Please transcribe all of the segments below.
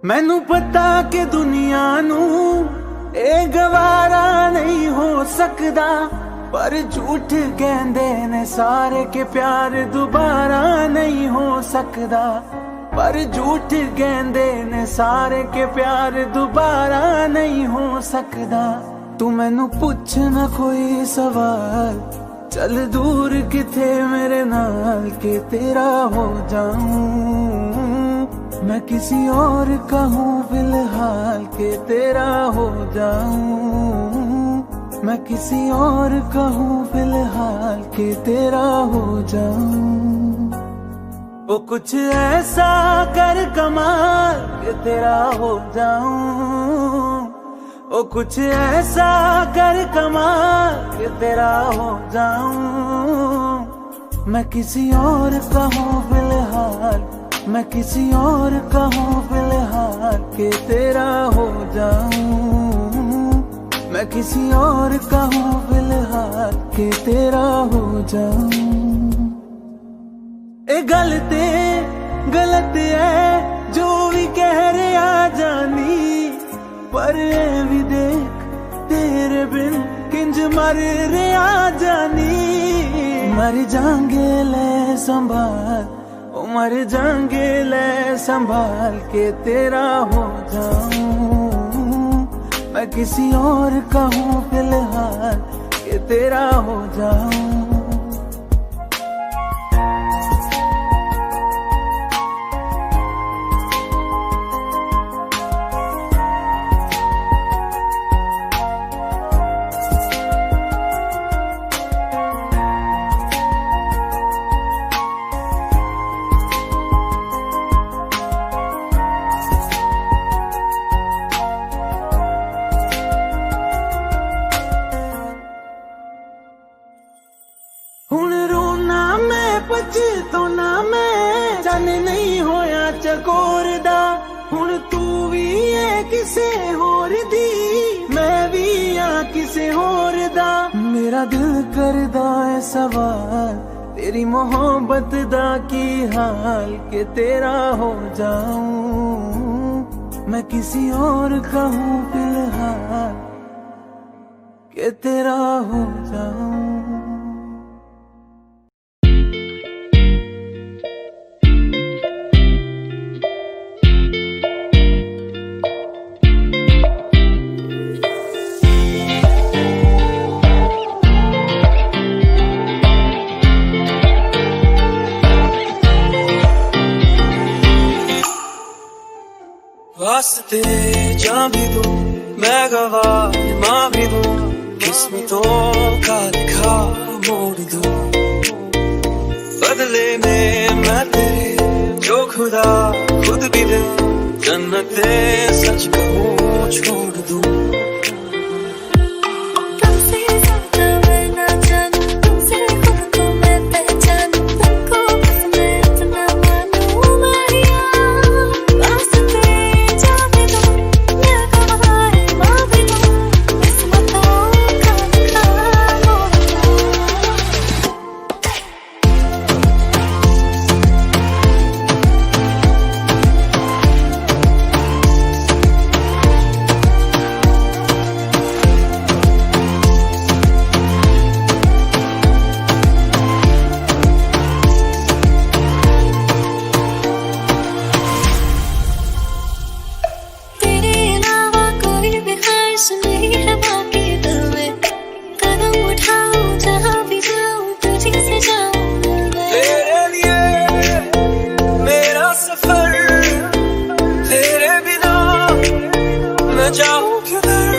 मैनू पता कि दुनिया नू ए गवारा नहीं हो सकदा, पर झूठ कहंदे ने सारे के प्यार दोबारा नहीं हो सकदा। पर झूठ कहंदे ने सारे के प्यार दोबारा नहीं हो सकदा। तू मैनू पुछ ना कोई सवाल, चल दूर किथे मेरे नाल के तेरा हो जाऊं। मैं किसी और का हूँ फिलहाल के तेरा हो जाऊं। मैं किसी और का हूँ फिलहाल के तेरा हो जाऊं। वो कुछ ऐसा कर कमाल के तेरा हो जाऊं। वो कुछ ऐसा कर कमाल के तेरा हो जाऊं। मैं किसी और का हूँ फिलहाल, मैं किसी और का हूँ फिलहाल के तेरा हो जाऊं। मैं किसी और का हूँ फिलहाल के तेरा हो जाऊं। ए गलत है जो भी कह रहा जानी, पर ए भी देख तेरे बिन किंज मर रहा जानी। मर जाएंगे ले संभाल, ओ मर जाएंगे ले संभाल के तेरा हो जाऊं। मैं किसी और का हूँ फिलहाल के तेरा हो जाऊं। हुण रोना मैं पछताना मैं, जाने नहीं होया चकोर दा। हुण तू भी है किसे होर दी, मैं भी हाँ किसे होर दा। मेरा दिल करदा है सवाल, तेरी मोहब्बत दा की हाल के तेरा हो जाऊं। मैं किसी और का हूँ फिलहाल के तेरा हो जाऊं। वास्ते जा भी दूं मैं गवाह माँ भी दूं, किस्मतों का लिखा मोड़ दूं। बदले में मैं तेरे जो खुदा खुद भी दे, जन्नते सच कहूँ छोड़ दूं। जाऊं किधर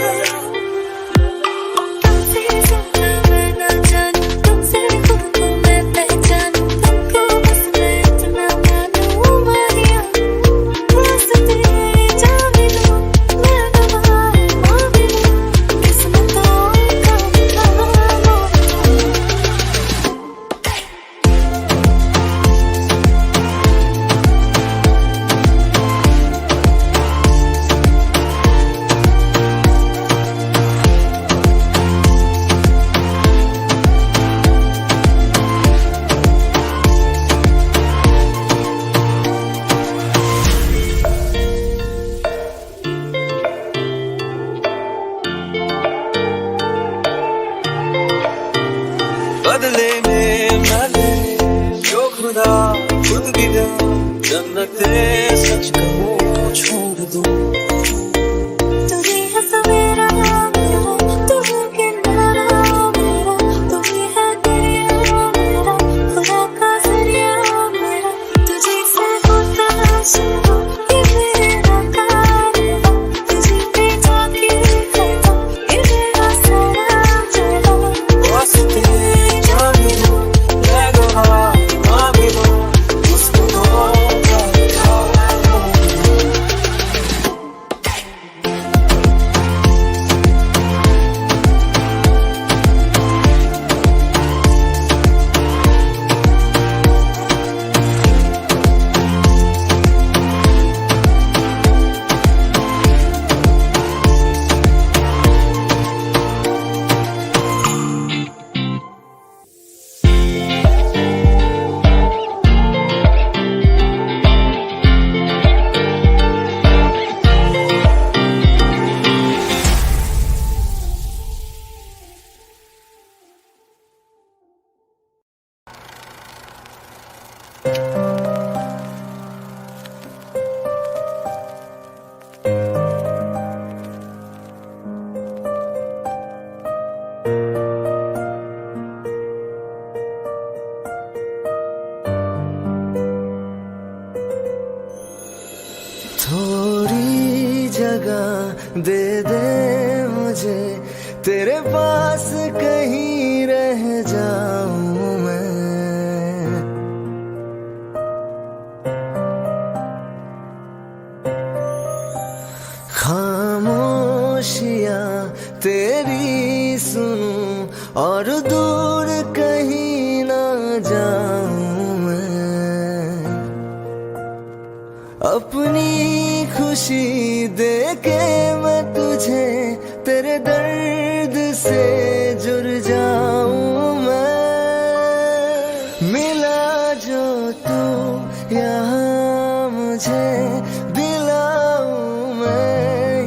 जन्नते सच कहूँ छोड़ दूँ। तुझे है सवेरा मेरा, तू है किनारा मेरा, तू ही है दरिया मेरा, खुदा का जरिया मेरा। तुझे से होता शुरू ये मेरा कारवां, तुझे पे जाके है तो ये मेरा सारा जहां। वास्ते जान लो लगो हाँ भी लो उसको थोड़ी जगह दे दे मुझे, तेरे पास कहीं रह जाऊं मैं। खामोशियां तेरी सुनूं और दूर कहीं ना जाऊं मैं। अपनी खुशी दे के मैं तुझे तेरे दर्द से जुड़ जाऊं मैं। मिला जो तू यहाँ मुझे दिलाऊं मैं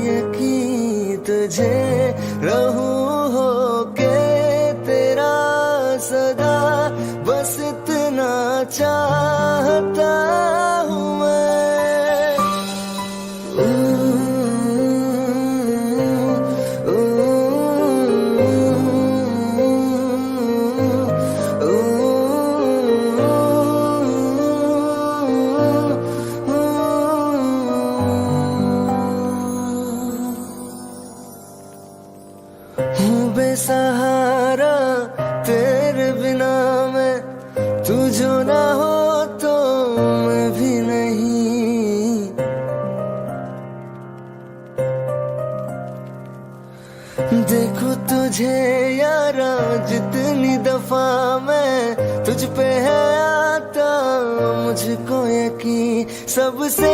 यकीन तुझे, रहूं होके तेरा सदा, बस इतना चाहता हूँ मैं। हूँ बेसहारा तेरे बिना मैं, तू जो ना हो तो मैं भी नहीं। देखो तुझे यारा जितनी दफा मैं तुझ पे है आता, मुझको यकीन सबसे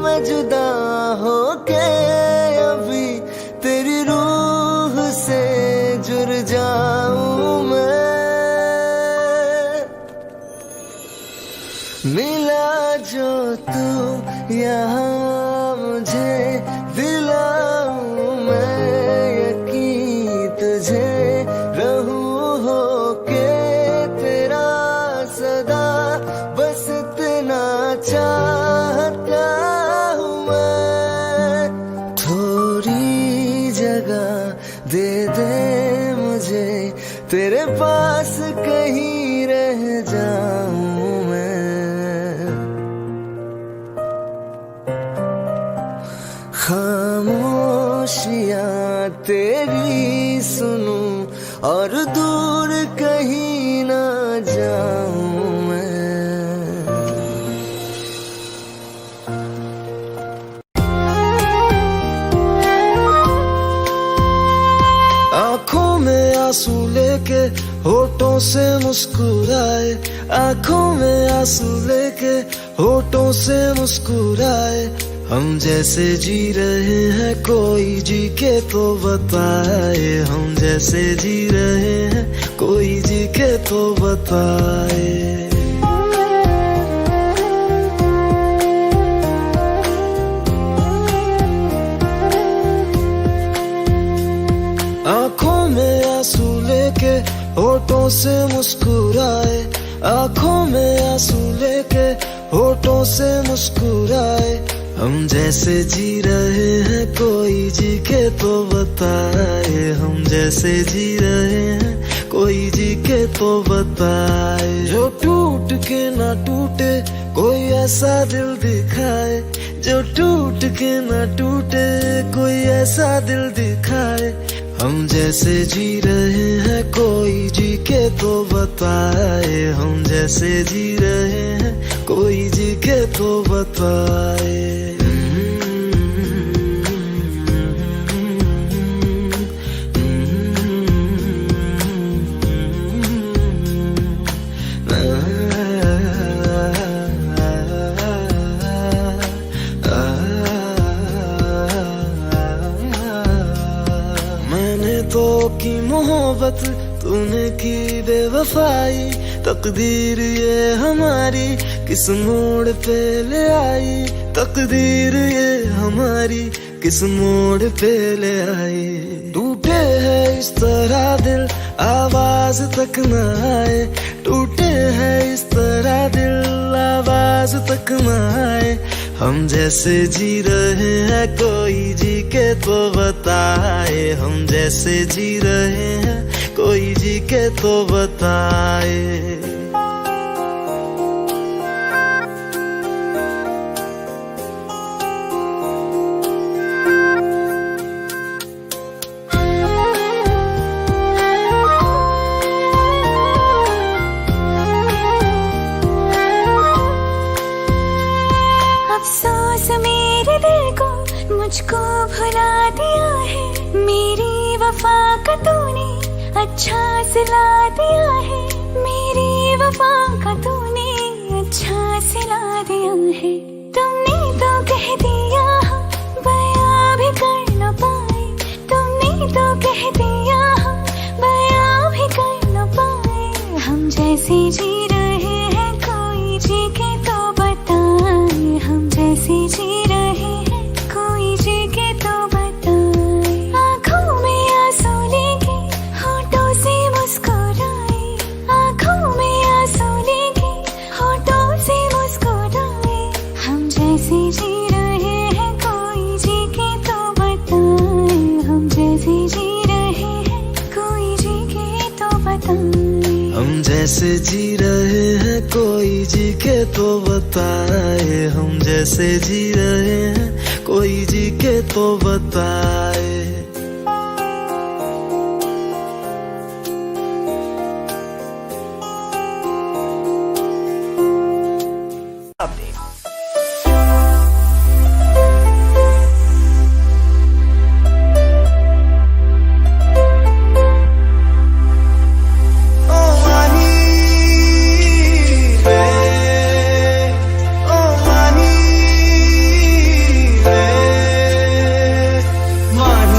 मैं जुदा होके अभी तेरी रूह से जुड़ जाऊं मैं। मिला जो तू यहाँ मुझे दिलाऊं मैं यकीन तुझे, रहूं होके तेरा सदा, बस इतना चाहता हूँ मैं। थोड़ी जगह दे दे मुझे, तेरे पास कहीं रह जाऊं मैं। खामोशियां तेरी सुनूं और दूर कहीं ना जाऊं मैं। आंखों में आंसू लेके होठों से मुस्कुराए, आंखों में आंसू लेके होठों से मुस्कुराए। हम जैसे जी रहे हैं कोई जी के तो बताए, हम जैसे जी रहे हैं कोई जी के तो बताए। आंखों में आंसू लेके होठों से मुस्कुराए, आंखों में आंसू लेके होठों से मुस्कुराए, हम जैसे जी रहे हैं कोई जी के तो बताए, हम जैसे जी रहे हैं कोई जी के तो बताए। जो टूट के ना टूटे कोई ऐसा दिल दिखाए, जो टूट के ना टूटे कोई ऐसा दिल दिखाए, हम जैसे जी रहे हैं कोई जी के तो बताए, हम जैसे जी रहे हैं कोई जी के तो बताए। मैंने तो की मोहब्बत, तूने की बेवफाई, तकदीर ये हमारी किस मोड़ पे ले आई, तकदीर ये हमारी किस मोड़ पे ले आई। टूटे है इस तरह दिल आवाज तक न आए, टूटे है इस तरह दिल आवाज तक न आए, हम जैसे जी रहे हैं कोई जी के तो बताए, हम जैसे जी रहे हैं कोई जी के तो बताए। अफसोस मेरे दिल को मुझको भुला दिया है, मेरी वफा का तूने अच्छा सिला दिया है, मेरी वफा का तूने अच्छा सिला दिया है। तुमने तो कह दिया बयां भी कर न पाए, तुमने तो कह दिया बयां भी कर न पाए, हम जैसे जी रहे हैं कोई जी के तो बताए, हम जैसे जी रहे हैं कोई जी के तो बताए। आँखों में आंसू लेके होठों से मुस्कुराए, आँखों में आंसू लेके होठों से मुस्कुराए, हम जैसे जी रहे हैं कोई जी के तो बताए, हम जैसे जी रहे हैं कोई जी के तो बताए। हम जैसे जी रहे हैं कोई जी के तो बताए, हम जैसे जी रहे हैं कोई जी के तो बताए। माही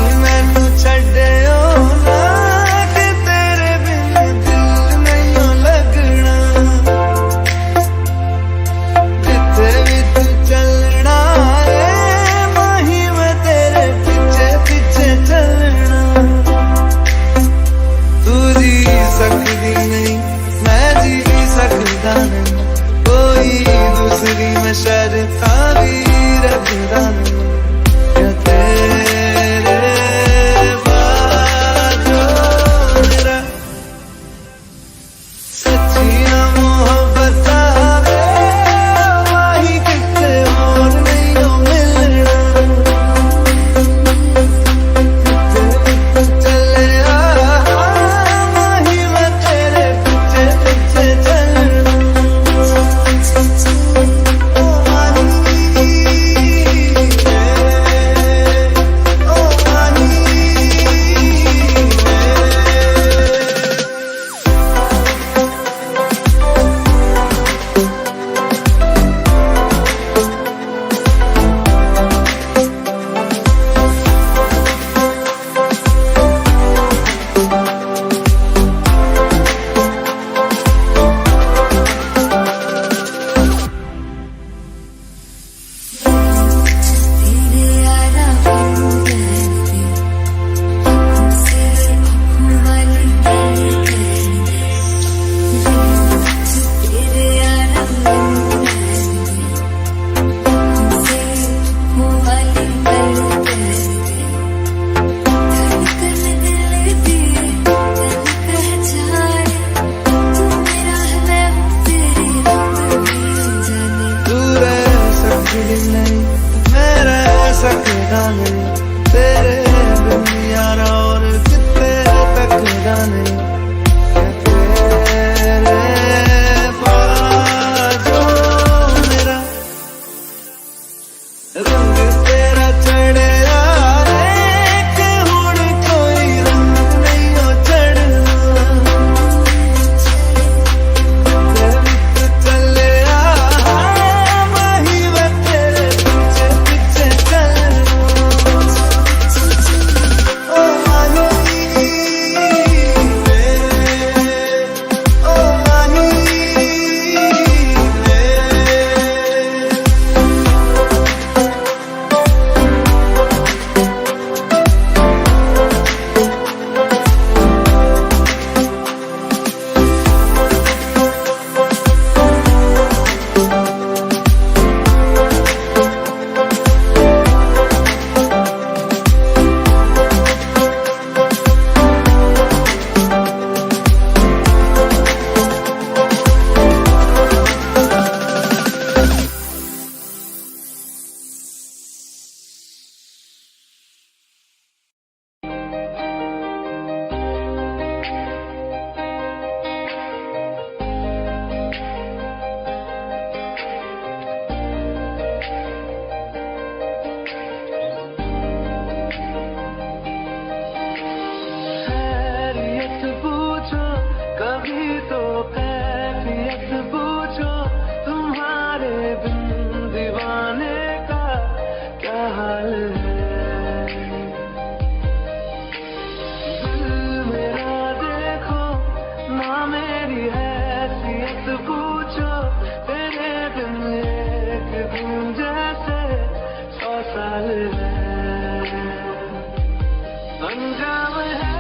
अंजाम है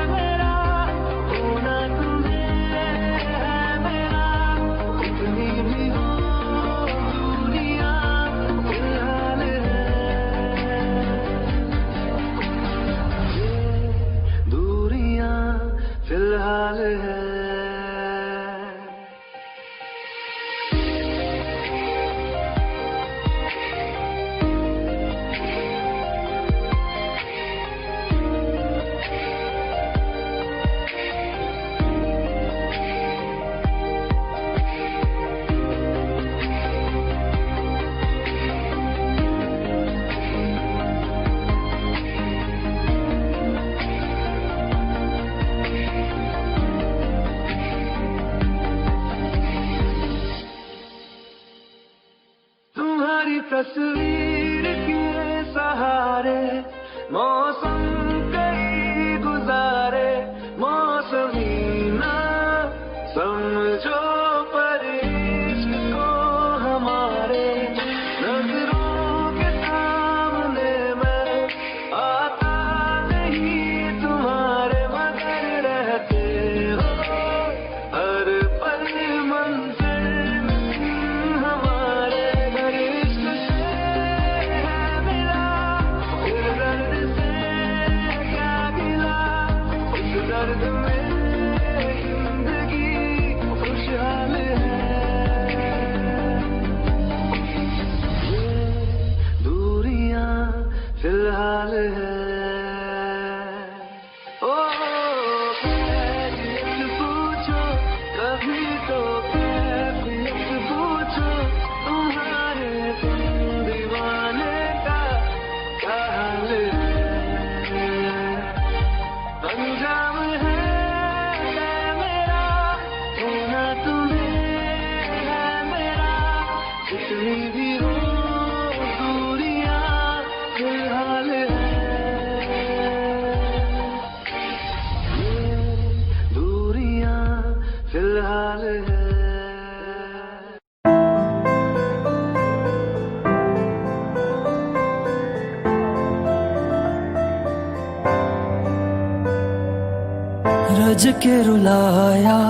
मेरा, होना तुम्हें है मेरा, कितनी भी हो दुनिया फिलहाल है, ये दूरियां फिलहाल है। तुम्हारी तस्वीर के सहारे मौसम कई गुजारे, मौसमी ना समझो पर इश्क को हमारे, नजरों के सामने मैं आता नहीं तुम्हारे, मगर रहते हो हर पल मंजिल हमारे, घर इश्क से है मिला, फिर दर्द से क्या गिला, इस दर्द में जिंदगी खुशहाल है, ये दूरियां फिलहाल है। ओ कैफियत पूछो कभी तो कैफियत पूछो, तुम्हारे तुम दीवाने का क्या हाल है, अंजाम है मेरा, होना तुम्हें है मेरा, कितनी भी हो दूरियां फिलहाल है, ये दूरियां फिलहाल है। रज के रुलाया,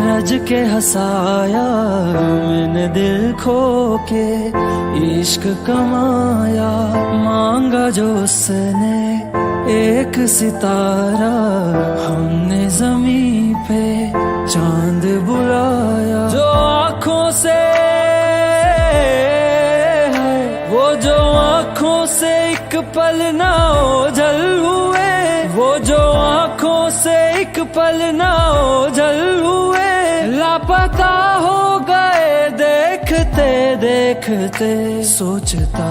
रज के हंसाया, मैंने दिल खो के इश्क कमाया, मांगा जो उसने एक सितारा, हमने जमीन पे चांद बुलाया, जो आँखों से है वो जो आँखों से एक पल ना ओझल हुए, वो जो आँखों से एक पल ना ओझल हुए, लापता हो गए देखते देखते, सोचता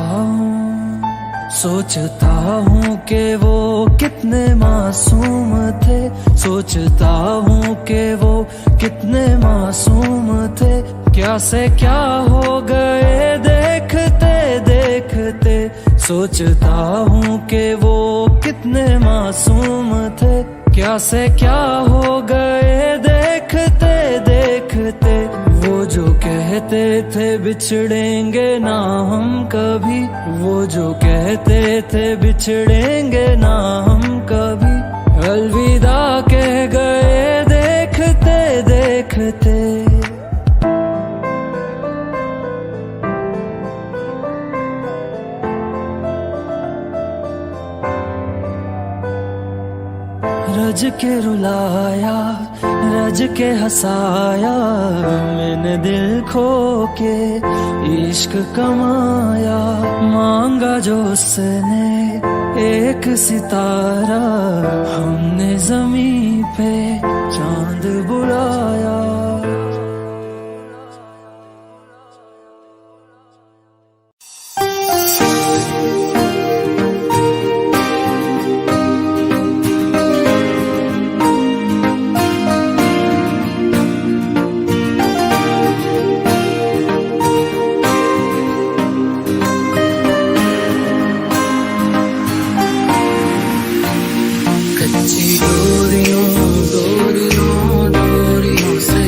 हूँ कि वो कितने मासूम थे, सोचता हूँ कि वो कितने मासूम थे, क्या से क्या हो गए देखते देखते, सोचता हूँ कि वो कितने मासूम थे, क्या से क्या हो गए देखते देखते, वो जो कहते थे बिछड़ेंगे ना हम कभी, वो जो कहते थे बिछड़ेंगे ना हम कभी, अलविदा कह गए देखते देखते। रज के रुलाया, रज के हंसाया, मैंने दिल खो के इश्क कमाया, मांगा जो उसने एक सितारा, हमने जमीन पे चांद बुलाया। डोरियों से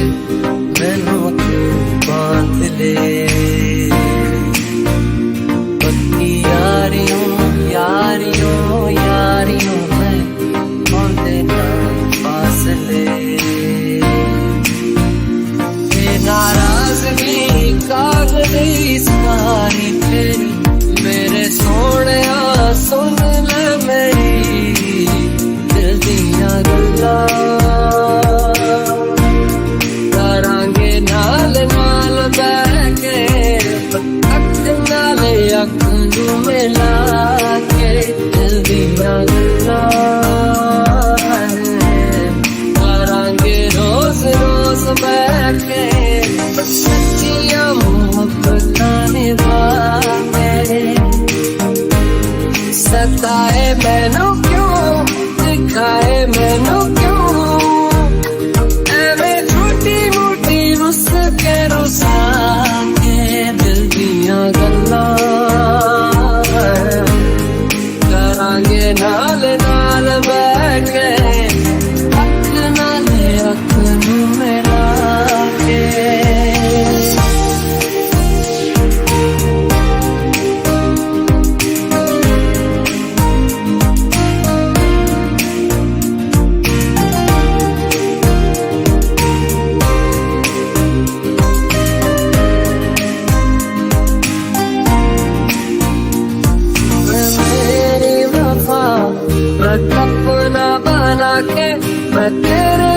के मैं तेरे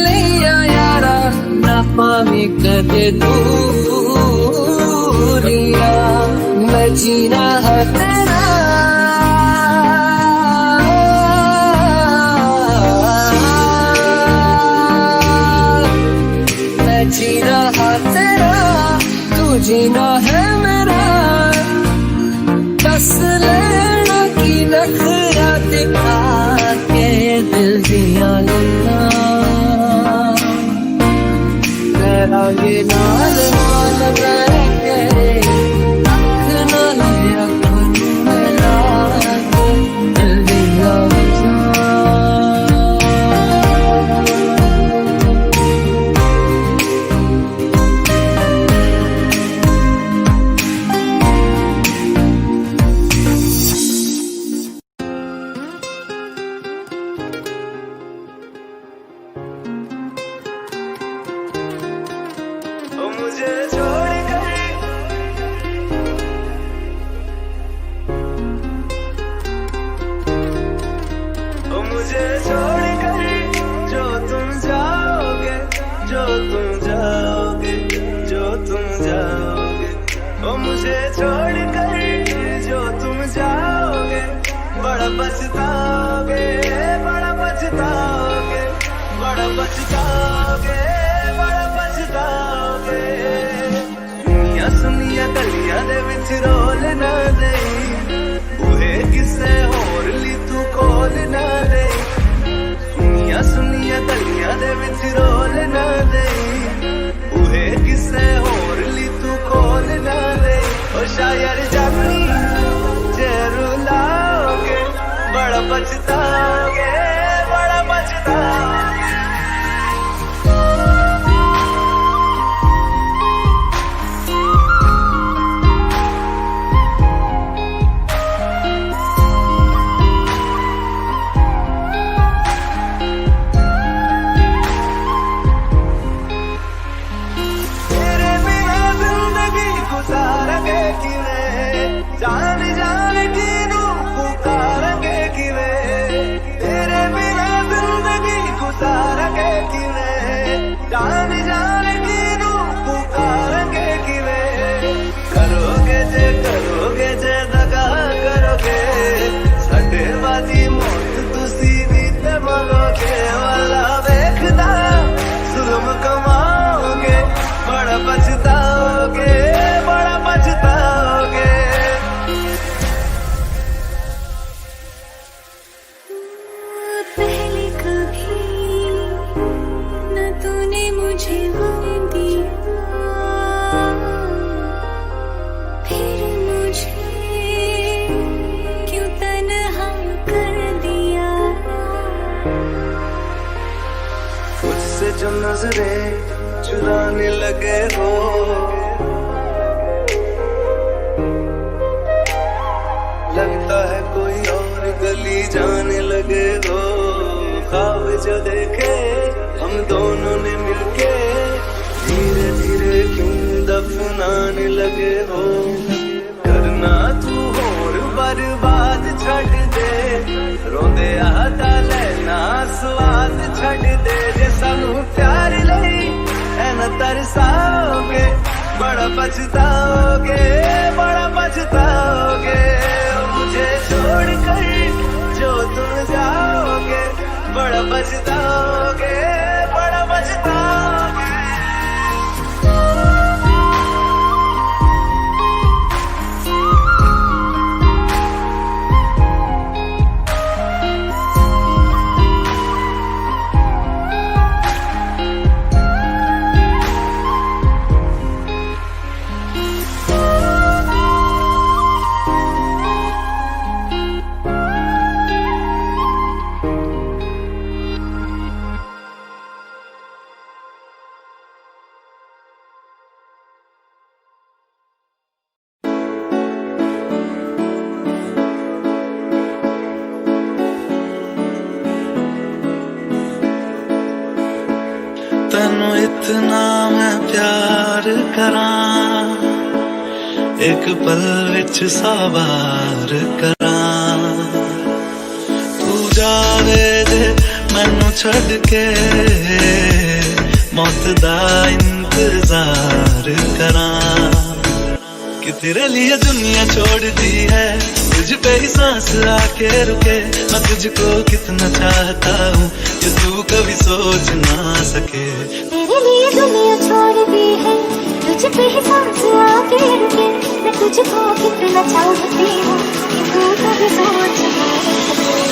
लिया यारा ना पावी कदे दूरिया मैं जीना है तेरा मैं जीना है तेरा तू जीना है मेरा बस लेना की नखरा दिखा के दिल दिया लेना तेरा ये नाल नाल रहके अख नाल अख मिला के दिल दिया लेना मुझे छोड़ कर मुझे छोड़ कर जो तुम जाओगे जो तुम जाओगे जो तुम जाओगे मुझे छोड़ कर जो तुम जाओगे बड़ा पछताओगे बड़ा पछताओगे बड़ा पछताओगे बड़ा पछताओगे सुनिया गलियां दे विच रोल ना दे उहे किसे होर ली तू कोल ना दे सुनिया गलियां दे विच रोल ना दे उहे किसे होर ली तू कोल ना दे ओ शायर जानी जे रुलाओगे बड़ा पछताओगे बड़ा पछताओगे जान जान की नू पुकारेंगे किवे तेरे बिना जिंदगी गुजारेंगे किवे जान जान की नू पुकारेंगे किवे करोगे जे दगा करोगे साडे वाली मौत तुसी भी ते मरोगे वाला वेखदा जुल्म कमाओगे बड़ा पछताओगे बड़ा पछताओगे पहले कभी न तूने मुझे गम दिया फिर मुझे क्यों तन्हा कर दिया मुझसे जो नजरें चुराने लगे हो लगता है कोई और गली जाने लगे हो ख्वाब जो देखे हम दोनों ने मिलके धीरे धीरे क्यों दफनाने लगे हो करना तू और बर्बाद छड़ दे रोंदे आता लेना स्वाद छड़ दे जे सानू प्यार लई ऐना तरसाओगे बड़ा पछताओगे बड़ा पछताओगे मुझे छोड़ कर जो तुम जाओगे बड़ा पछताओगे बड़ा पछताओगे तेनू इतना मैं प्यार करां एक पल विच सावार करां तू जावे छड़ के मौत दा इंतजार करा कि तेरे लिए दुनिया छोड़ दी है, तुझ पे ही सांस आके रुके। मैं तुझको कितना चाहता हूँ कि तू कभी सोच ना सके। तेरे लिए दुनिया छोड़ दी है, तुझ पे ही सांस आके रुके। मैं तुझको कितना चाहती हूँ कि तू कभी सोच ना सके।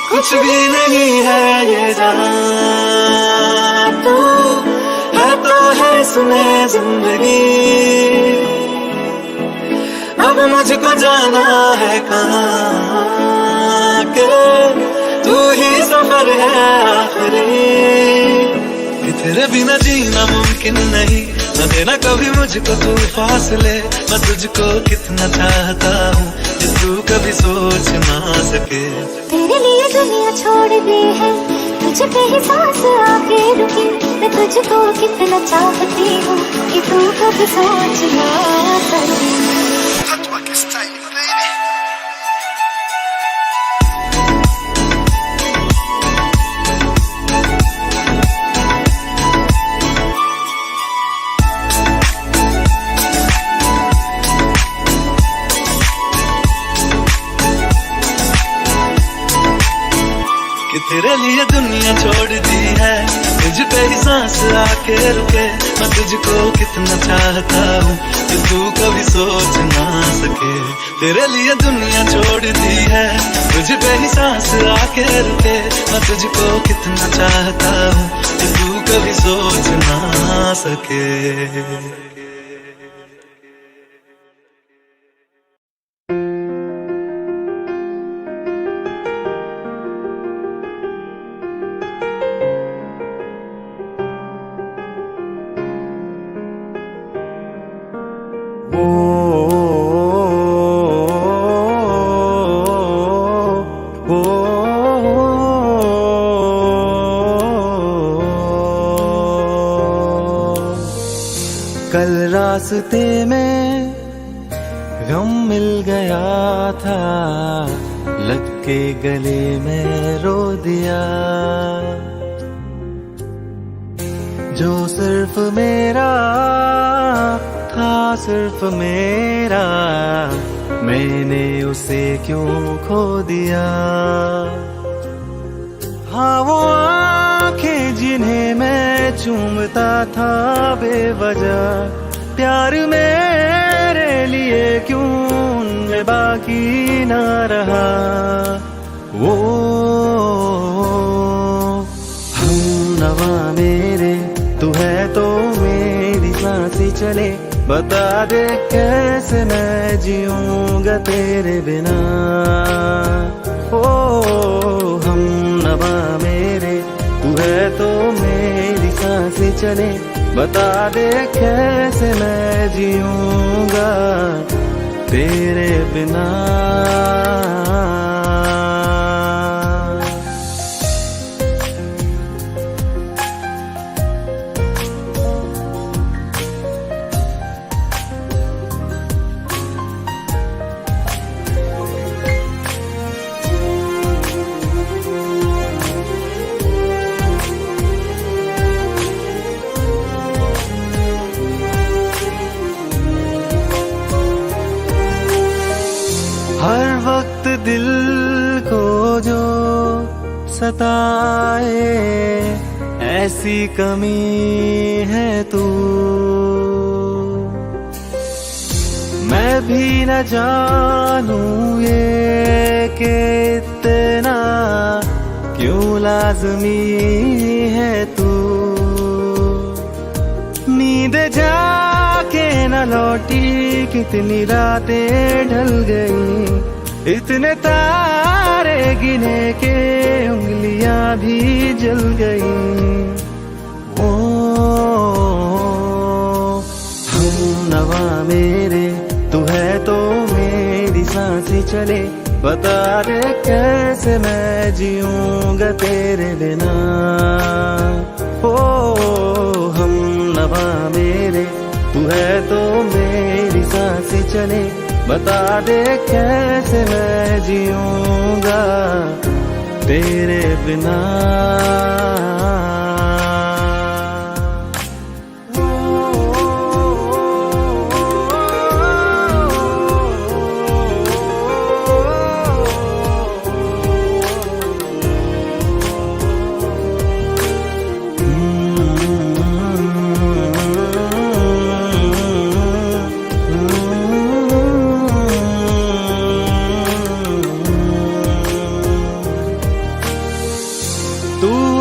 कुछ भी नहीं है ये जहां, तू है तो है इसमें जिंदगी। अब मुझको जाना है कहाँ के तू ही सफर है आखिरी। कि तेरे बिना जीना मुमकिन नहीं, न देना कभी मुझको तू फासले। मैं तुझको कितना चाहता हूँ कि तू कभी सोच ना सके। तेरे लिए दुनिया छोड़ दी है, तुझ पे ही सांस आके रुकी। मैं तुझको कितना चाहती हूँ कि तू कभी सोच ना सके। तेरे लिए दुनिया छोड़ दी है, तुझ पे ही सांस आके रुके। मैं तुझको कितना चाहता हूँ कि तू कभी सोच ना सके। तेरे लिए दुनिया छोड़ दी है, तुझ पे ही सांस आके रुके। मैं तुझको कितना चाहता हूँ कि तू कभी सोच ना सके। कल रास्ते में गम मिल गया था, लग के गले में रो दिया। जो सिर्फ मेरा था, सिर्फ मेरा, मैंने उसे क्यों खो दिया। हाँ वो आंखें जिन्हें मैं चूमता था बेवजह, प्यार मेरे लिए क्यों उनमें बाकी ना रहा। वो हमनवा मेरे, तू है तो मेरी सांसें चले। बता दे कैसे मैं जीऊंगा तेरे बिना। ओ हमनवा मेरे, तू है तो मेरी सांसें चले। बता दे कैसे मैं जीऊंगा तेरे बिना। हर वक्त दिल को जो सताए, ऐसी कमी है तू। मैं भी न जानूं ये कि इतना क्यों लाज़मी है तू। नींद जाके न लौटी, कितनी रातें ढल गई। इतने तारे गिने के उंगलियां भी जल गई। ओ हमनवा मेरे, तू है तो मेरी सांसें चले। बता दे कैसे मैं जीऊंगा तेरे बिना। ओ हम नवा मेरे, तू है तो मेरी सांसें चले। बता दे कैसे मैं जीऊंगा तेरे बिना।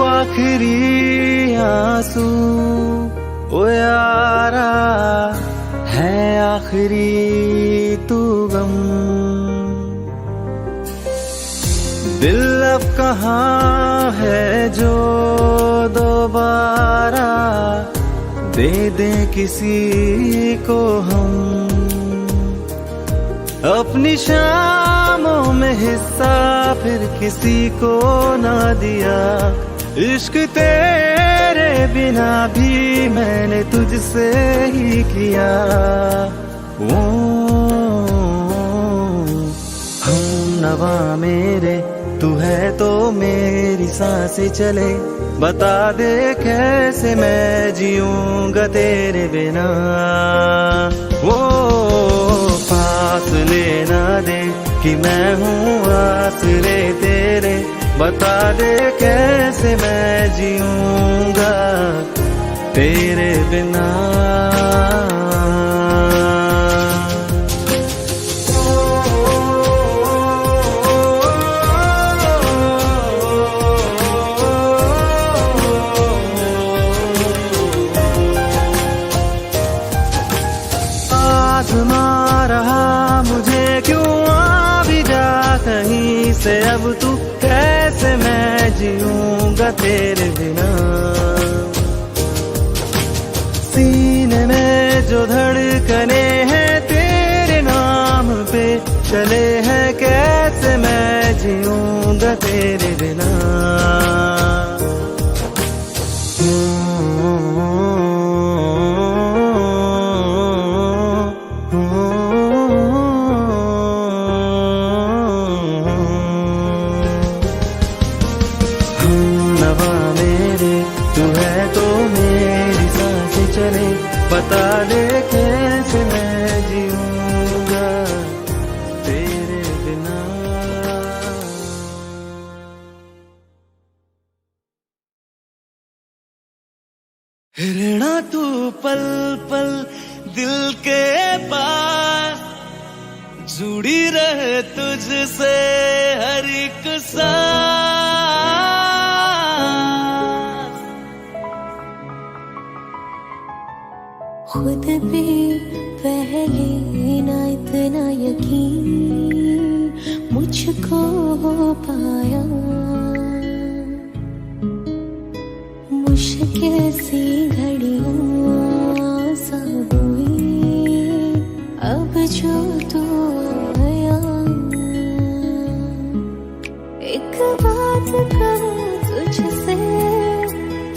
आखिरी आंसू ओ यारा है, आखिरी तू गम। दिल अब कहाँ है जो दोबारा दे दे किसी को हम। अपनी शामों में हिस्सा फिर किसी को ना दिया। इश्क तेरे बिना भी मैंने तुझसे ही किया। ओ हम नवा मेरे, तू है तो मेरी सांसें चले। बता दे कैसे मैं जीऊंगा तेरे बिना। वो पास लेना दे कि मैं हूँ आसरे तेरे। बता दे कैसे मैं जीऊंगा तेरे बिना। आज़मा रहा मुझे क्यों आ भी जा कहीं से अब तू। कैसे मैं जीऊंगा तेरे बिना। सीने में जो धड़कने हैं तेरे नाम पे चले हैं। कैसे मैं जीऊंगा तेरे बिना। बता दे कैसे मैं जीऊंगा तेरे बिना। रहना तू पल पल दिल के पास, जुड़ी रहे तुझसे हर एक सांस। खुद पे पहले ना इतना यकीन मुझको हो पाया। मुश्किल सी घड़ियां सा हुई अब जो तू आया। एक बात कहूं तुझसे,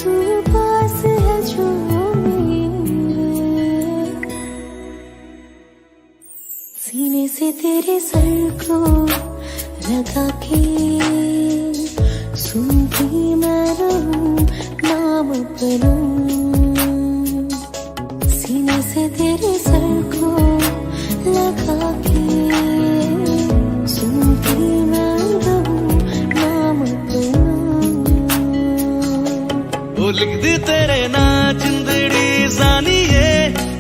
तू पास है जो सीने से तेरे सर को लगा के सुनती मैं रहूं नाम अपना। सीने से तेरे सर को लगा के सुनती मैं रहूं नाम अपना। वो लिख दी तेरे ना जिंदड़ी जानिए,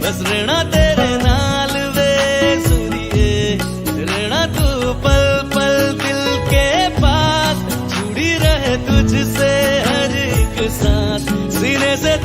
बस रहना तेरे नाल वे सुनिए। रहना तू पल पल दिल के पास, जुड़ी रहे तुझसे हर एक सांस। सीने से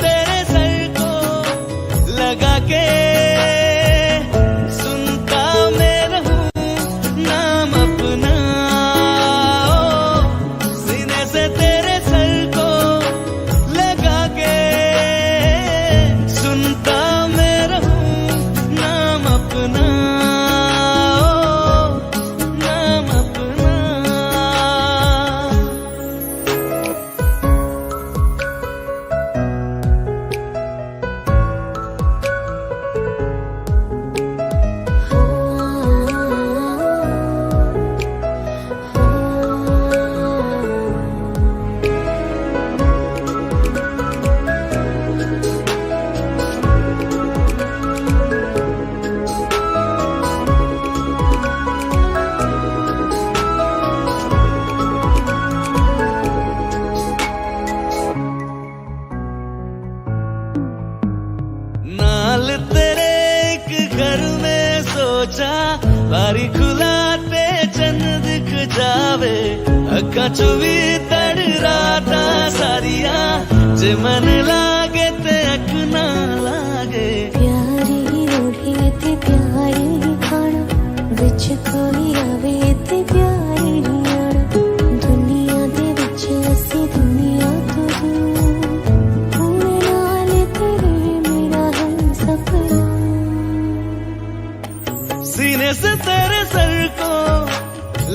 बारी खुलाते चंद दिख जावे अखा चुवी तड़ राता सारिया जे मन लागे ते अख ना लागे प्यारी ओढ़े ते प्यारी खाना विच कोई आवे ते प्यारी आना दुनिया दे विच असी दुनिया तो दूर नाल तेरे मेरा हम सफर सीने से तेरे सर को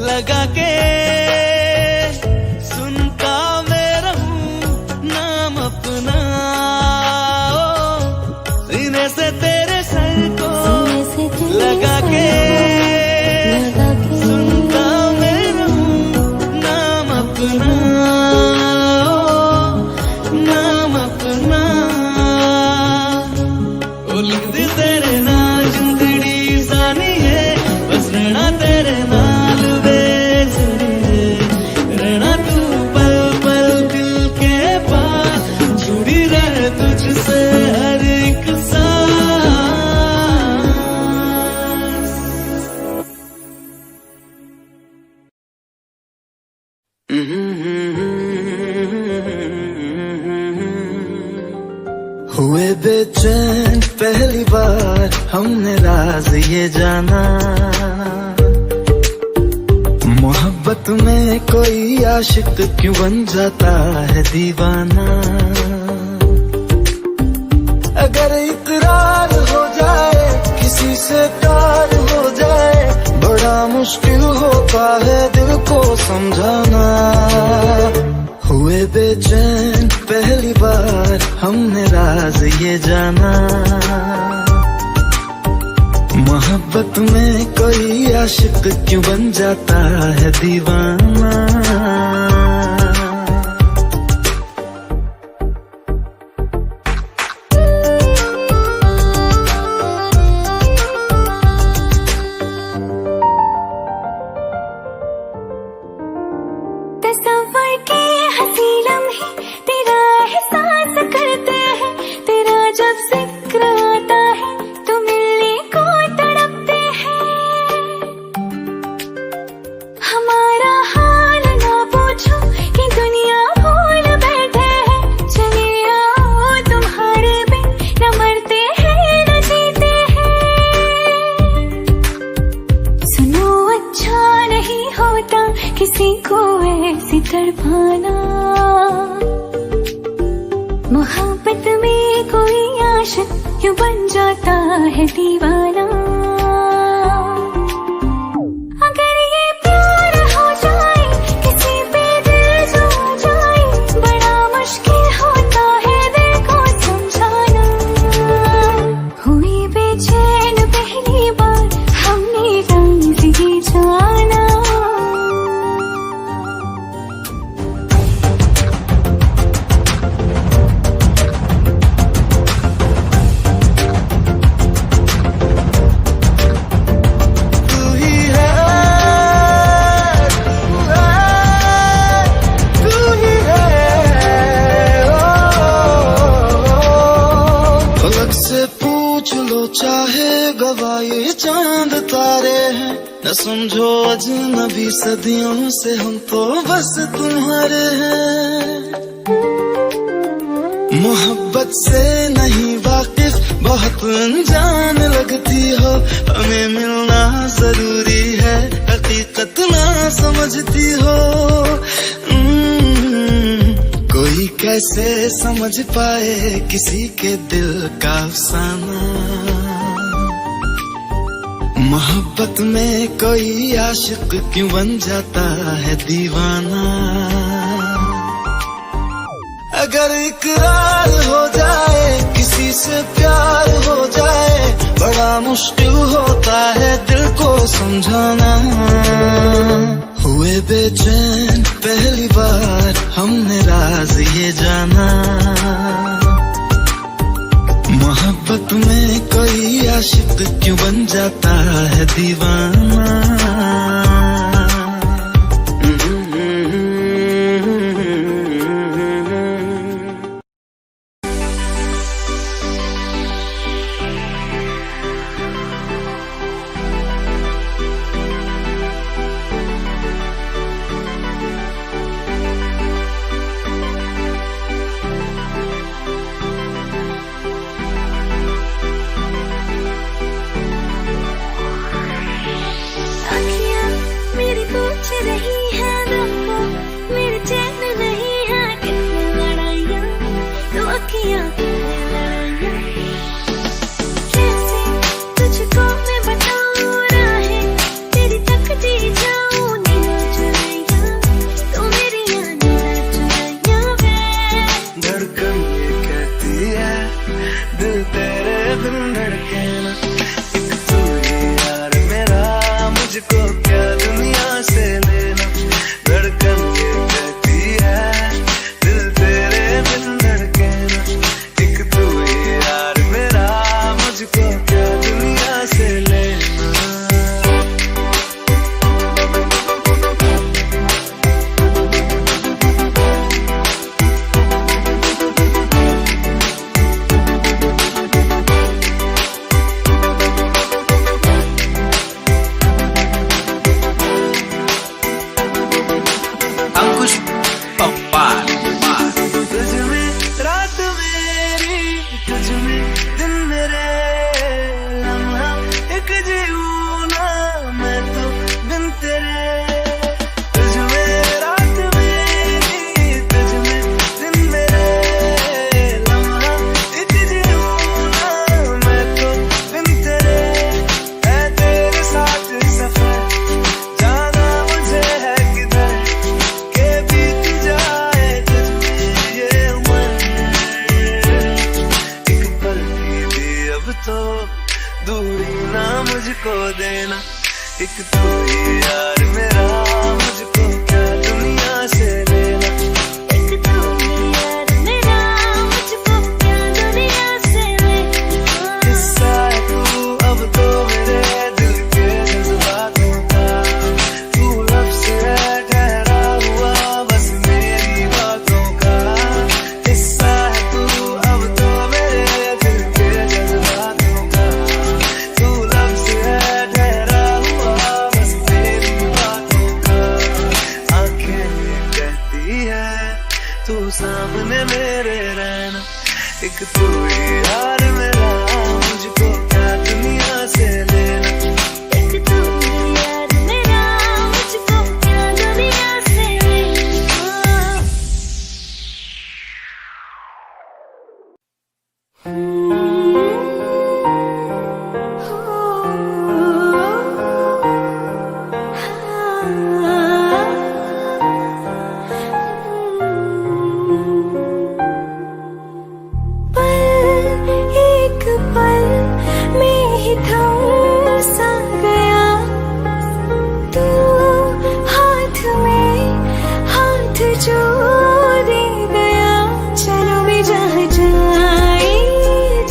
लगा के सुनता मैं रहूं नाम अपना सीने से तेरे सर को लगा के सुनता मैं रहूं नाम अपना नाम अपना ओ लिख दे तेरे नाल जिंदड़ी जानी है बस रहना तेरे नाल बेसुरी रहना तू पल पल दिल के पास जुड़ी रहे तुझसे हर एक सांस हुए बेचैन पहली बार हमने राज ये जाना मोहब्बत में कोई आशिक क्यों बन जाता है दीवाना अगर इकरार हो जाए किसी से प्यार हो जाए बड़ा मुश्किल होता है दिल को समझाना हुए बेचैन पहली बार हमने राज ये जाना मोहब्बत में कोई आशिक क्यों बन जाता है दीवाना तस्वर के हंसी लम्हे तेरा एहसास करते हैं तेरा जब जिक्र आता है तो मिलने को तड़पते हैं हमारा हाल ना पूछो कि दुनिया भूल बैठे हैं चले आओ तुम्हारे बिन न मरते हैं न जीते हैं सुनो अच्छा नहीं होता किसी को ऐसी तड़पाना मोहब्बत में कोई आशिक क्यों बन जाता है दीवाना अगर ये प्यार हो जाए किसी पे दिल जो जाए बड़ा मुश्किल होता है दिल को समझाना हुई बेचैन पहली बार हमने राज ये जाना चाहे गवाए चांद तारे हैं न समझो अजनबी सदियों से हम तो बस तुम्हारे हैं मोहब्बत से नहीं वाकिफ बहुत अनजान लगती हो हमें मिलना जरूरी है हकीकत ना समझती हो कोई कैसे समझ पाए किसी के दिल का अफसाना मोहब्बत में कोई आशिक क्यों बन जाता है दीवाना अगर इकरार हो जाए किसी से प्यार हो जाए बड़ा मुश्किल होता है दिल को समझाना हुए बेचैन पहली बार हमने राज ये जाना मोहब्बत में कोई आशिक क्यों बन जाता है दीवाना एक तू ही यार मेरा, मुझको क्या दुनिया से लेना। एक तू ही यार मेरा, मुझको क्या दुनिया से लेना। किस्सा है तू अब तो मेरे दिल के जज्बातों का, तू लफ्ज़ है ठहरा हुआ बस मेरी बातों का। किस्सा है तू अब तो मेरे दिल के जज्बातों का, तू लफ्ज़ है ठहरा हुआ बस मेरी बातों का। आंखें कहती है तू सामने मेरे रहना, एक तू ही यार मेरा, मुझको क्या दुनिया से लेना। एक तू ही यार मेरा, मुझको क्या दुनिया से लेना। एक पल में ही थम सा गया, तू हाथ में हाथ जो दे गया। चलो भी जहाँ जाए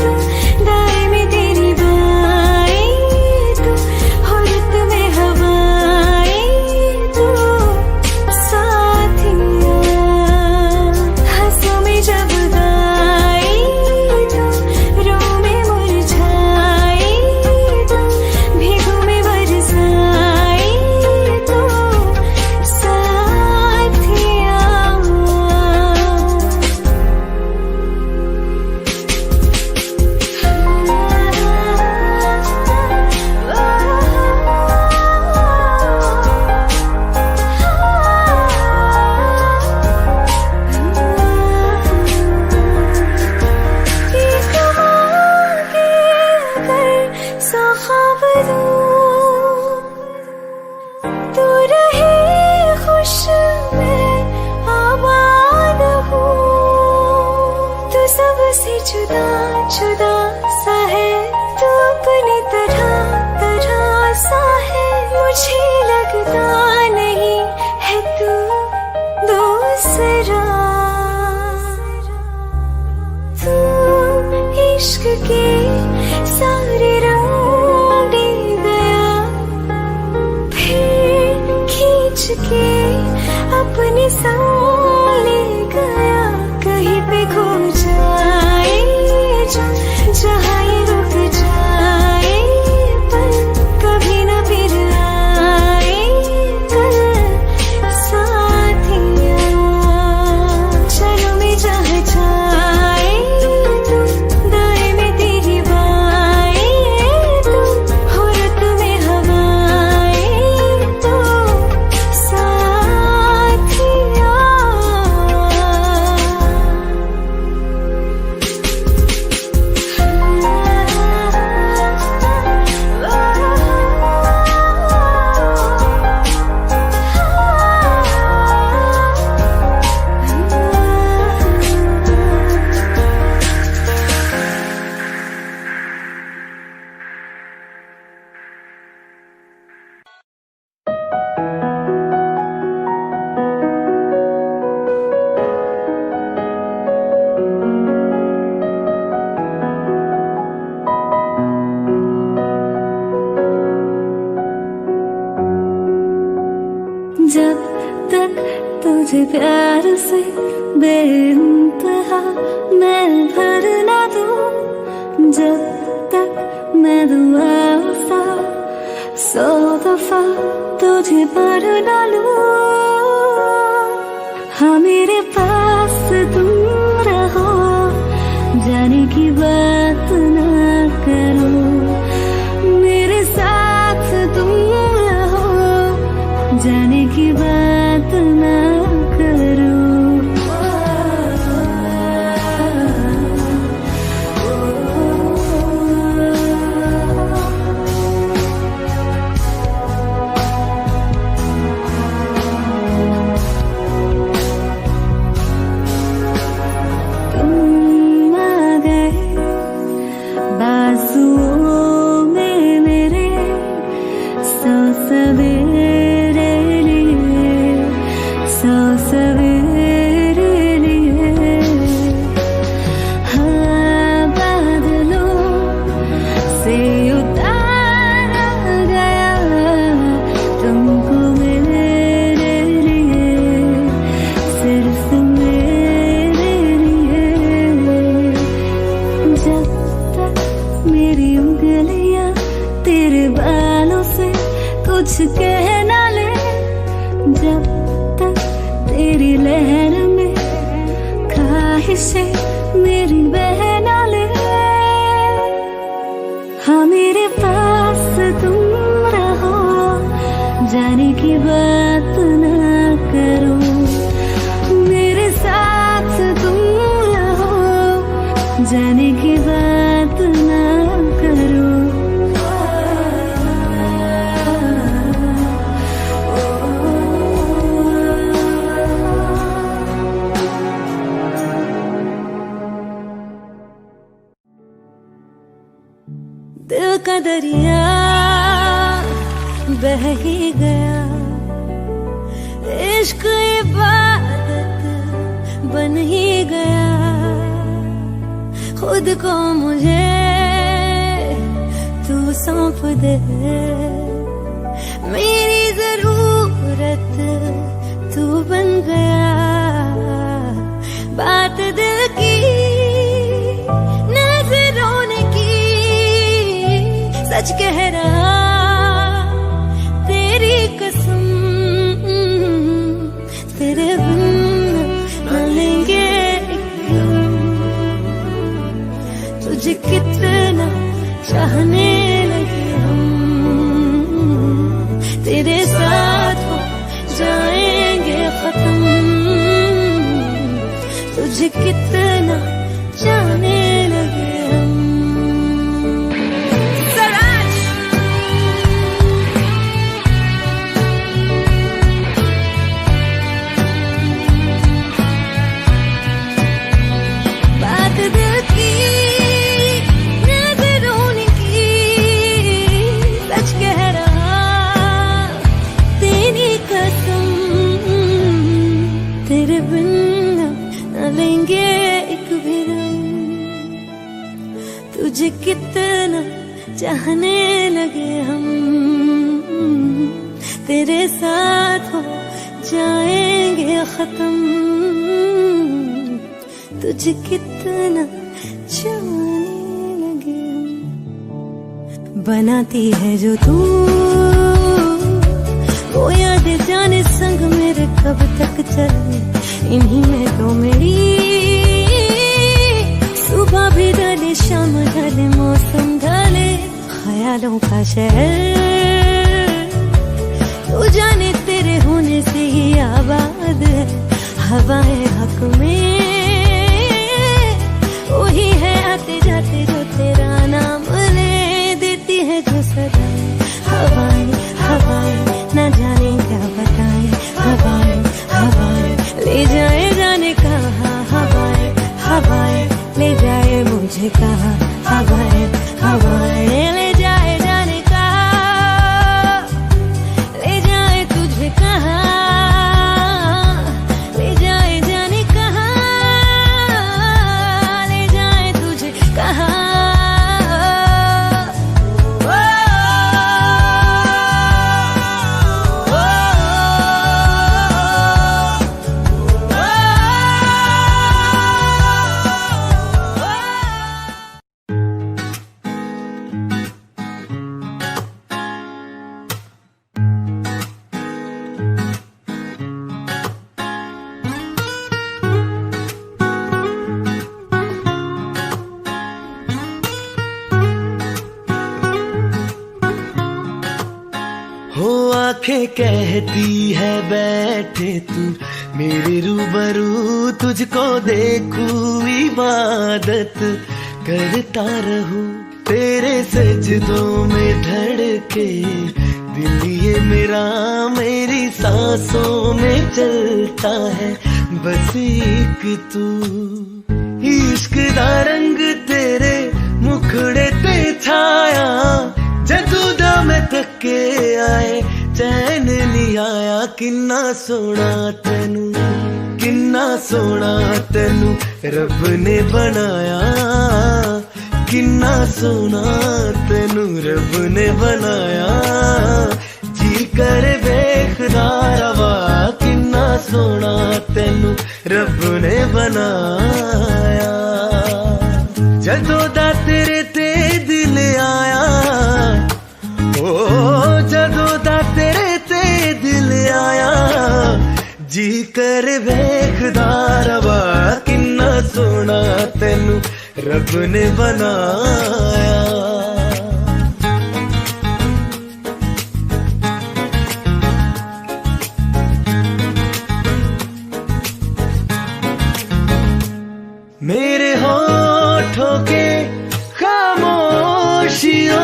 तू, दाएं में तेरी बाएं तू, औरत में हवाएं तू, साथिया हंसों में जब गाए तू, रो में मुरझाए तू, भीगों में बरसाए तू, साथिया। सौ ख्वाब दूं, तू रहे खुश मैं आबाद हूँ। तू सबसे जुदा जुदा सा है, तू अपनी तरह तरह सा है। मुझे लगता नहीं है तू दूसरा, तू इश्क के सारे रंग दे गया, फिर खींच के अपने संग ले गया। कहीं पे खो जाए जो, जहाँ ये रुक जाए पर कभी न फिर आए कल, साथिया। चलो मैं जहाँ जाए तू, दाएं में तेरी बाएं तू, औरत में हवाएं तू, साथिया। जब तक तुझे प्यार से बेइंतहा मैं भर ना दूं, जब तक मैं दुआ सा 100 दफा तुझे पर ना लूं। हाँ मेरे पास तुम रहो, जाने की बात ना करो। मेरे साथ तुम रहो, जाने की बात ना करो। सवेरे लिए, 100 सवेरे लिए। हाँ, बादलों से उतारा गया तुमको मेरे लिए, सिर्फ मेरे लिए। जब तक मेरी उंगलियां तेरे बालों से कुछ कह ना ले, जब तक तेरी लहर में ख्वाहिशें मेरी बह ना ले। हाँ, मेरे पास तुम रहो, जाने की बात ना करो, मेरे साथ तुम रहो, जाने की बात ना करो। दिल का दरिया बह ही गया, इश्क इबादत बन ही गया। खुद को मुझे तू सौंप दे, मेरी जरूरत तू बन गया। बात दिल की नजरों ने की, सच कह रहा तेरी कसम, तेरे बिन न लेंगे एक दम। तुझे कितना चाहने लगे हम, तेरे साथ हो जाएंगे खत्म। तुझे कितना चाहने लगे हम। तेरे बिन न लेंगे एक भी दम। तुझे कितना चाहने लगे हम, तेरे साथ हो जाएंगे खत्म। तुझे कितना चाहने लगे हम। बनाती है जो तू वो यादें, जाने संग मेरे कब तक चले, इन्हीं में तो मेरी सुबह भी ढले, शाम ढले, मौसम ढले। ख्यालों का शहर तू जाने तेरे होने से ही आबाद है। हवाएं हक में वही है आते जाते जो तेरा नाम ले देती है जो सदा। हवाएं हवाएं न जाने क्या बताएं, हवाएं हवाएं ले जाए जाने कहाँ। हवाएं हवाएं ले जाए मुझे कहाँ, हवाएं हवाएं ले जाए जाने कहाँ। ले जाए तुझे कहाँ, ले जाए जाने कहाँ, ले जाए तुझे कहाँ। आंखें कहती है बैठे तू मेरे रूबरू, तुझको देखूं इबादत करता रहूं। तेरे सजदों में धड़के दिल ये मेरा, मेरी सांसों में चलता है बस एक तू। इश्क दा रंग तेरे मुखड़े ते छाया, जदू दा मैं थके आए चैन नहीं आया किन्ना सोना तेनू, किन्ना सोना तेनू रब ने बनाया, किन्ना सोना तेनू रब ने बनाया। जी कर वेखदा रवा किन्ना सोना तेनू रब ने बनाया। जदों दा तेरे ते दिल आया, ओ जदों दा तेरे ते दिल आया, जी कर वेखदा रवा किन्ना सोना तेनू रब ने बनाया। मेरे होठों के खामोशियों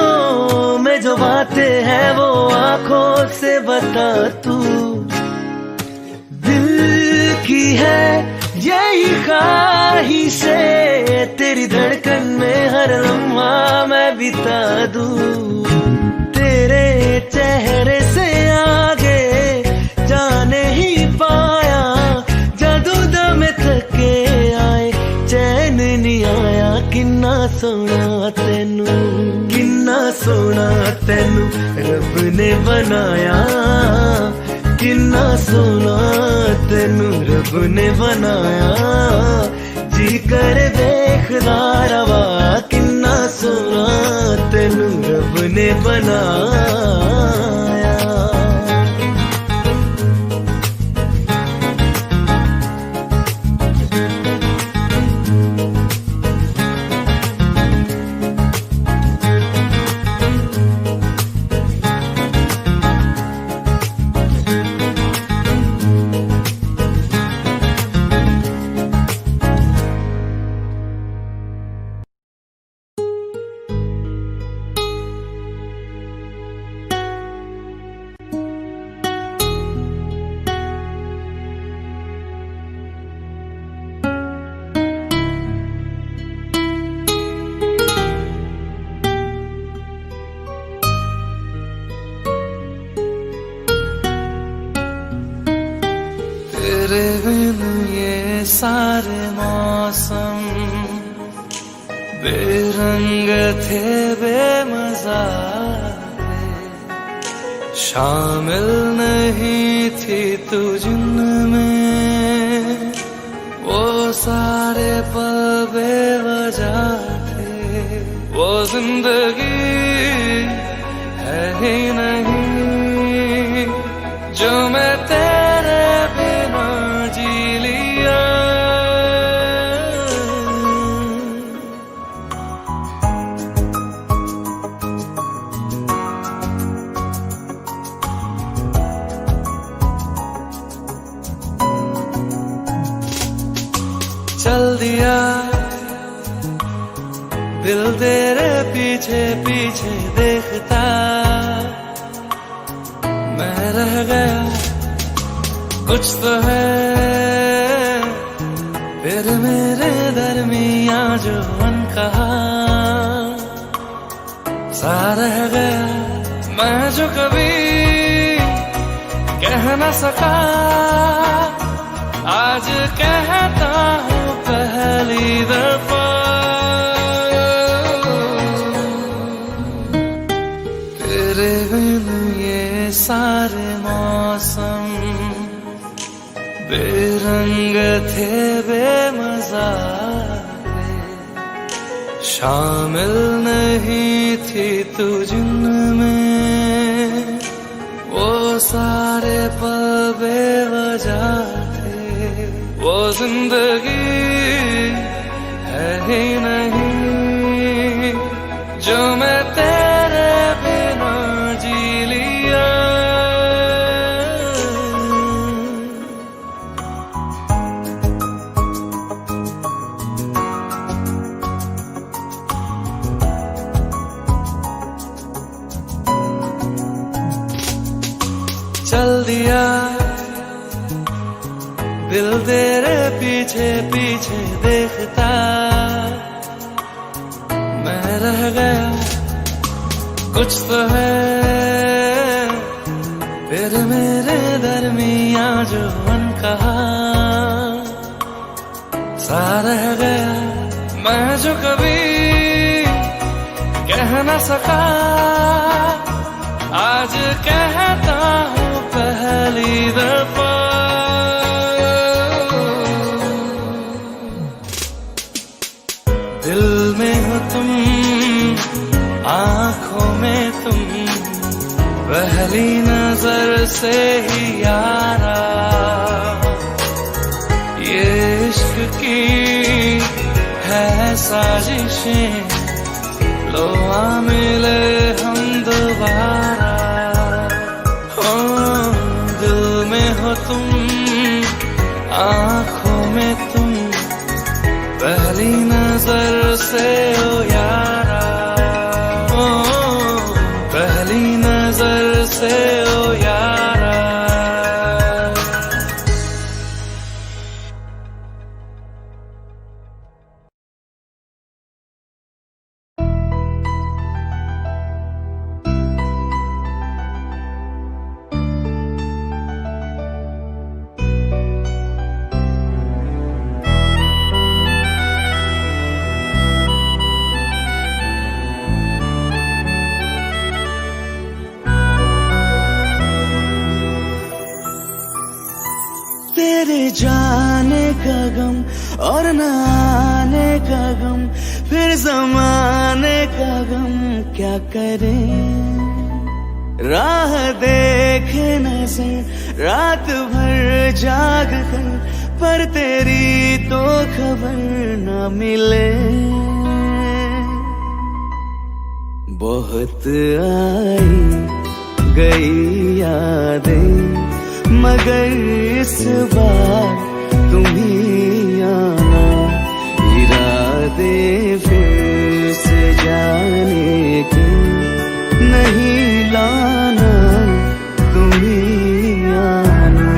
में जो बातें हैं वो आंखों से बता तू। दिल की है यही ख्वाहिशें, तेरी धड़कन में हर लम्हा मैं बिता दूं। तेरे चेहरे से आगे जाने ही पाया, जादू दम थके आए चैन नहीं आया। किन्ना सोना तेनू, किन्ना सोना तेनू रब ने बनाया, किन्ना सोना तेनू रब ने बनाया। जी कर देखदा रवा किन्ना सोना तेनू रब ने बनाया। तेरे बिन ये सारे मौसम बेरंग थे, बेमजा थे। शामिल नहीं थी तू जिनमें, वो सारे पल बेवजह थे। वो जिंदगी है ही नहीं जो मैं तेरे बिना जी लिया। चल दिया दिल तेरे पीछे पीछे देखता, मैं रह गया कुछ तो है फिर मेरे दरमिया जो अनकहा सा रह गया। मैं जो कभी कह न सका आज कहता हूँ पहली दफा। तेरे बिन ये सारे मौसम बेरंग थे, बेमजा थे। शामिल नहीं थी तू जिनमें, वो सारे पल बेवजह थे। वो जिंदगी है ही नहीं जो मैं तेरे बिना जी लिया। चल दिया दिल तेरे पीछे पीछे देखता, मैं रह गया कुछ तो है फिर मेरे दरमिया जो अनकहा सा रह गया, मैं जो कभी कह न सका, आज कहता हूँ पहली दफा। दिल में हो तुम, आंखों में तुम, पहली नजर से ही यारा, ये इश्क की है साजिशें, लो आ मिले हम दोबारा। ओ दिल में हो तुम, आंखों में तुम, पहली नजर से ओ यारा, ओ पहली नजर से ओ यारा। तेरे जाने का गम और न आने का गम, फिर जमाने का गम क्या करें। राह देखे नजर रात भर जाग कर, पर तेरी तो खबर न मिले। बहुत आई गई यादें, मगर इस बार तुम ही आना, इरादे फिर से जाने के नहीं लाना, तुम ही आना।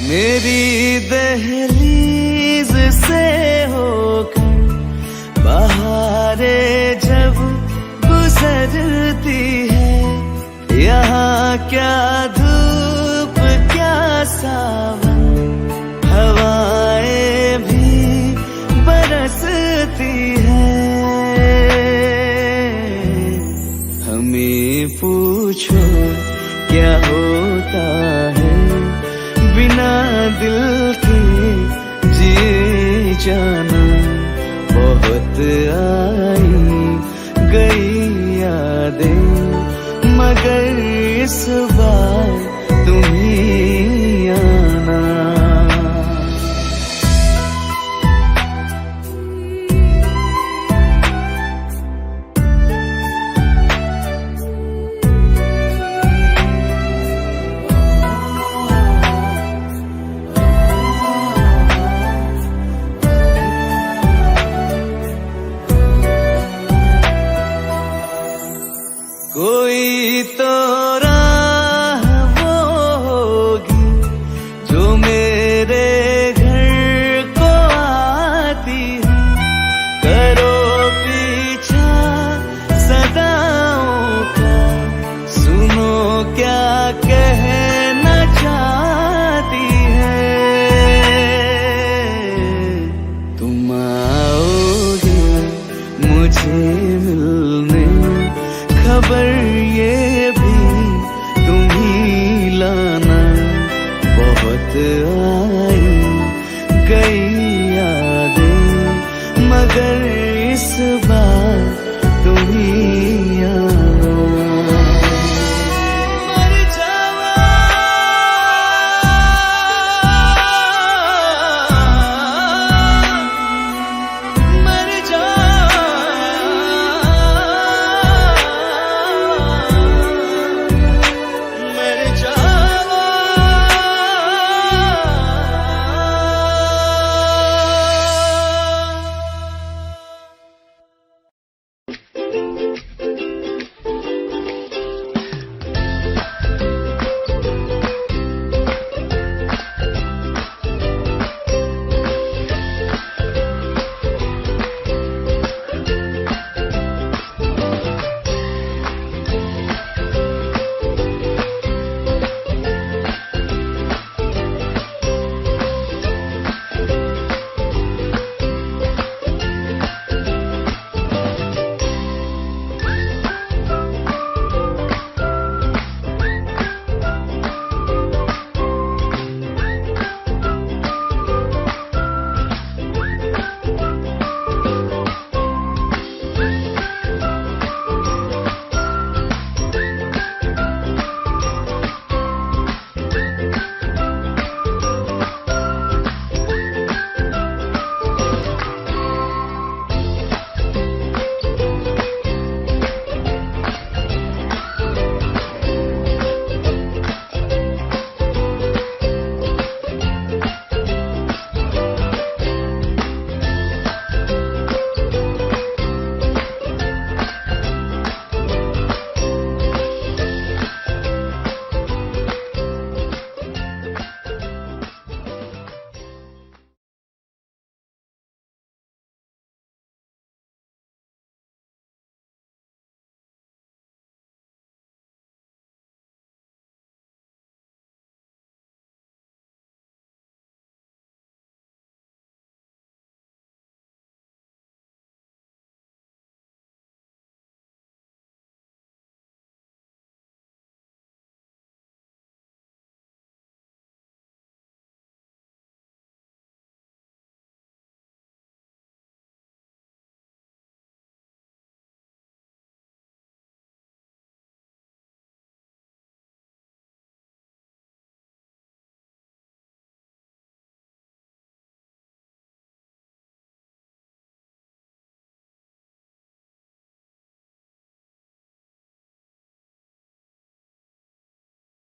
मेरी दहलीज से होकर बहारें जब गुजरती है, यहाँ क्या धूप क्या सावन, हवाएं भी बरसती है। हमें पूछो क्या होता है बिना दिल के जिए जाना। बहुत आई गई यादें, मगर इस बार